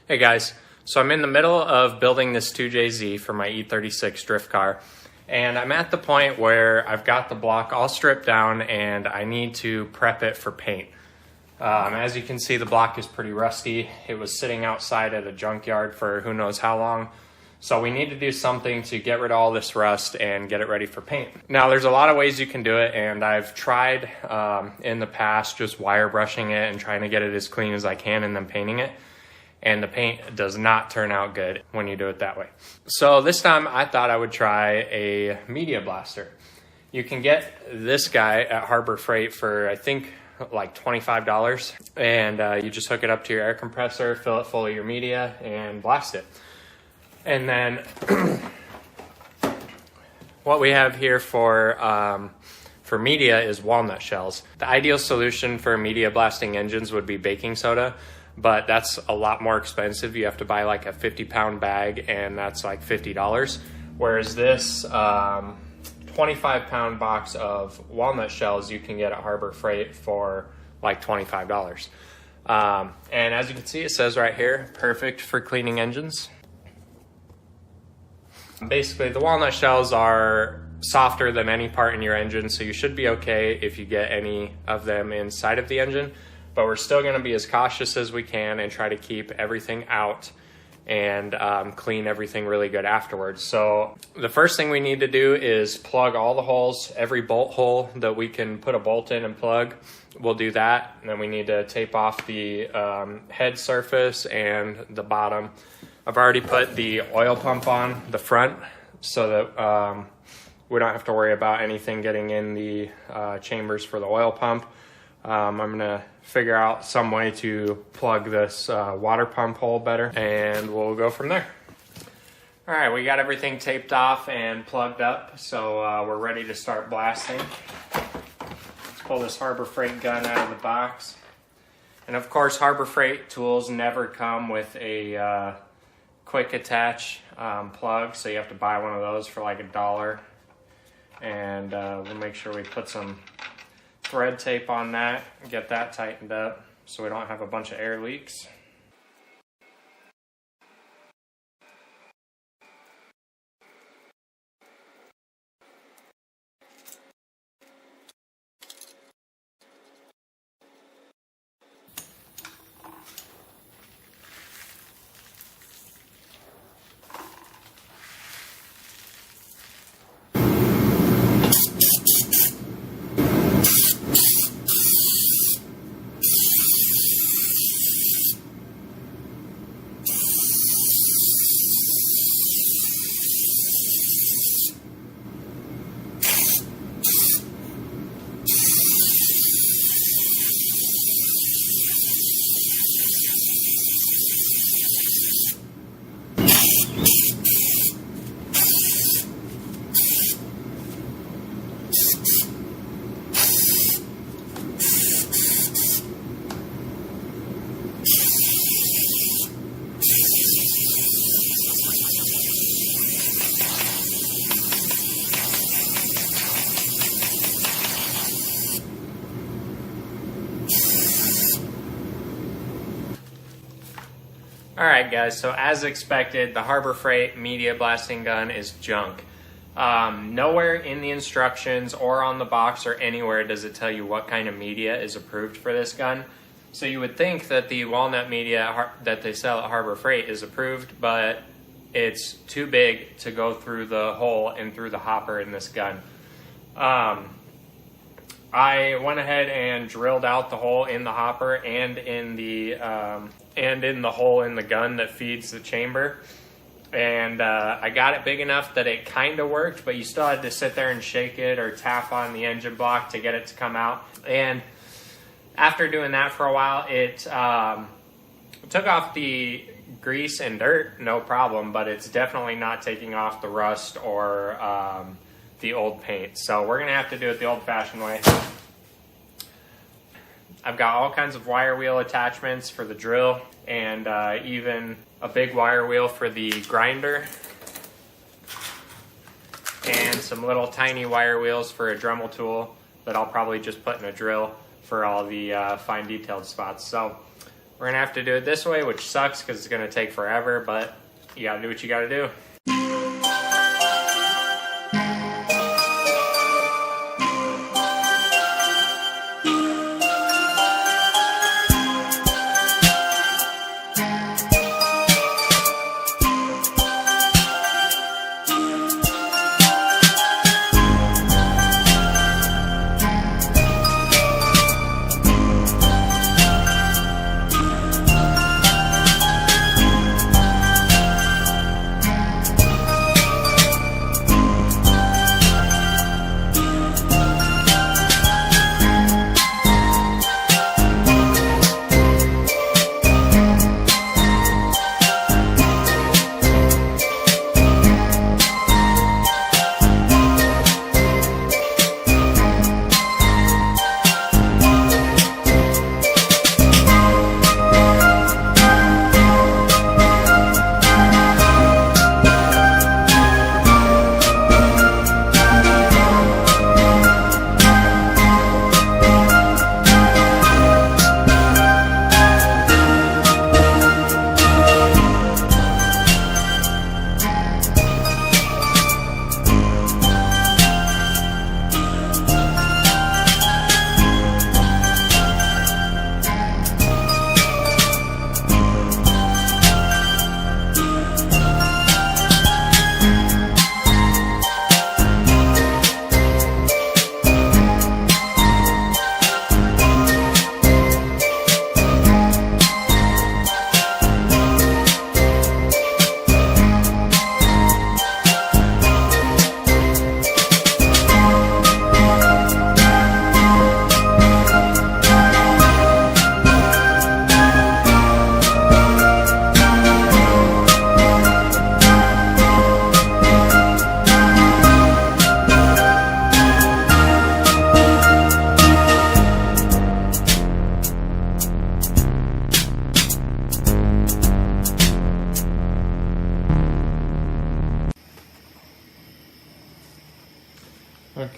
Hey guys, so I'm in the middle of building this 2JZ for my E36 drift car, and I'm at the point where I've got the block all stripped down and I need to prep it for paint. As you can see, the block is pretty rusty. It was sitting outside at a junkyard for who knows how long. So we need to do something to get rid of all this rust and get it ready for paint. Now there's a lot of ways you can do it, and I've tried in the past just wire brushing it and trying to get it as clean as I can and then painting it. And the paint does not turn out good when you do it that way. So this time I thought I would try a media blaster. You can get this guy at Harbor Freight for I think like $25, and you just hook it up to your air compressor, fill it full of your media, and blast it. And then what we have here for media is walnut shells. The ideal solution for media blasting engines would be baking soda, but that's a lot more expensive. You have to buy like a 50-pound bag, and that's like $50. Whereas this 25-pound box of walnut shells you can get at Harbor Freight for like $25. And as you can see, it says right here, perfect for cleaning engines. Basically, the walnut shells are softer than any part in your engine, so you should be okay if you get any of them inside of the engine. But we're still going to be as cautious as we can and try to keep everything out and clean everything really good afterwards. So the first thing we need to do is plug all the holes, every bolt hole that we can put a bolt in and plug. We'll do that, and then we need to tape off the head surface and the bottom. I've already put the oil pump on the front so that we don't have to worry about anything getting in the chambers for the oil pump. I'm going to figure out some way to plug this water pump hole better, and we'll go from there. All right, we got everything taped off and plugged up, so we're ready to start blasting. Let's pull this Harbor Freight gun out of the box. And of course, Harbor Freight tools never come with a quick attach plug, so you have to buy one of those for like $1. And we'll make sure we put some thread tape on that and get that tightened up so we don't have a bunch of air leaks. Alright guys, so as expected, the Harbor Freight media blasting gun is junk. Nowhere in the instructions or on the box or anywhere does it tell you what kind of media is approved for this gun. So you would think that the walnut media that they sell at Harbor Freight is approved, but it's too big to go through the hole and through the hopper in this gun. I went ahead and drilled out the hole in the hopper and in the hole in the gun that feeds the chamber, and I got it big enough that it kind of worked, but you still had to sit there and shake it or tap on the engine block to get it to come out. And after doing that for a while, it took off the grease and dirt, no problem, but it's definitely not taking off the rust or the old paint. So we're gonna have to do it the old-fashioned way. I've got all kinds of wire wheel attachments for the drill, and even a big wire wheel for the grinder, and some little tiny wire wheels for a Dremel tool that I'll probably just put in a drill for all the fine detailed spots. So We're gonna have to do it this way, which sucks because it's gonna take forever, but you gotta do what you gotta do.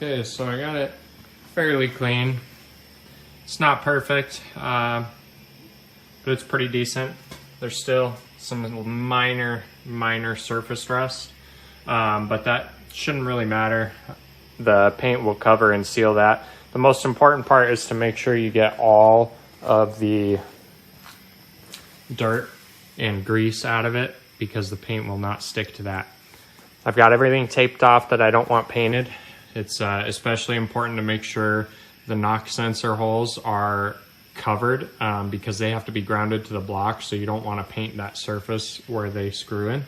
Okay, so I got it fairly clean. It's not perfect, but it's pretty decent. There's still some minor surface rust, but that shouldn't really matter. The paint will cover and seal that. The most important part is to make sure you get all of the dirt and grease out of it, because the paint will not stick to that. I've got everything taped off that I don't want painted. It's especially important to make sure the knock sensor holes are covered, because they have to be grounded to the block, so you don't want to paint that surface where they screw in.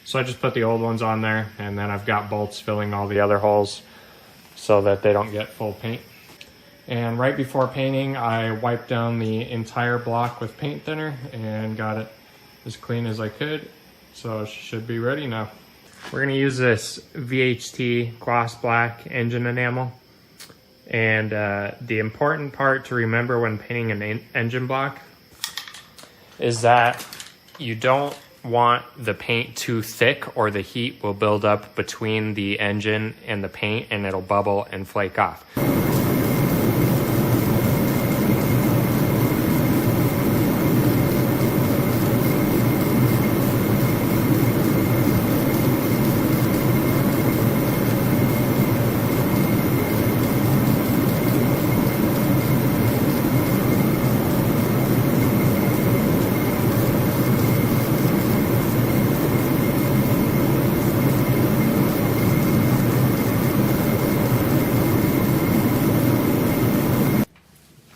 So I just put the old ones on there, and then I've got bolts filling all the other holes so that they don't get full paint. And right before painting, I wiped down the entire block with paint thinner and got it as clean as I could, so it should be ready now. We're going to use this VHT gloss black engine enamel. And the important part to remember when painting an engine block is that you don't want the paint too thick, or the heat will build up between the engine and the paint and it'll bubble and flake off.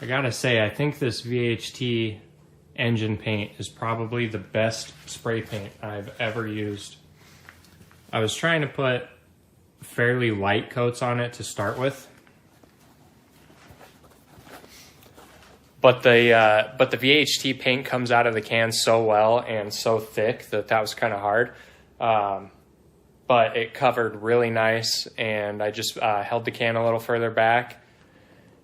I gotta say, I think this VHT engine paint is probably the best spray paint I've ever used. I was trying to put fairly light coats on it to start with, but the VHT paint comes out of the can so well and so thick that was kind of hard. But it covered really nice, and I just held the can a little further back.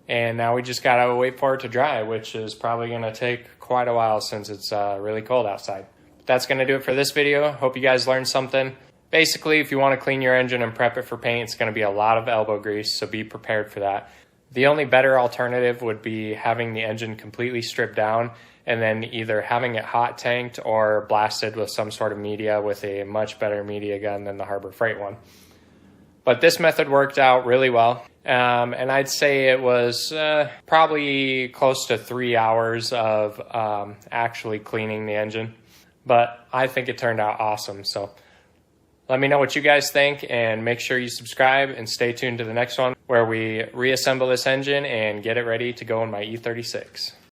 And now we just gotta wait for it to dry, which is probably gonna take quite a while since it's really cold outside. But that's gonna do it for this video. Hope you guys learned something. Basically, if you wanna clean your engine and prep it for paint, it's gonna be a lot of elbow grease, so be prepared for that. The only better alternative would be having the engine completely stripped down and then either having it hot tanked or blasted with some sort of media with a much better media gun than the Harbor Freight one. But this method worked out really well. And I'd say it was probably close to 3 hours of actually cleaning the engine. But I think it turned out awesome. So let me know what you guys think, and make sure you subscribe and stay tuned to the next one where we reassemble this engine and get it ready to go in my E36.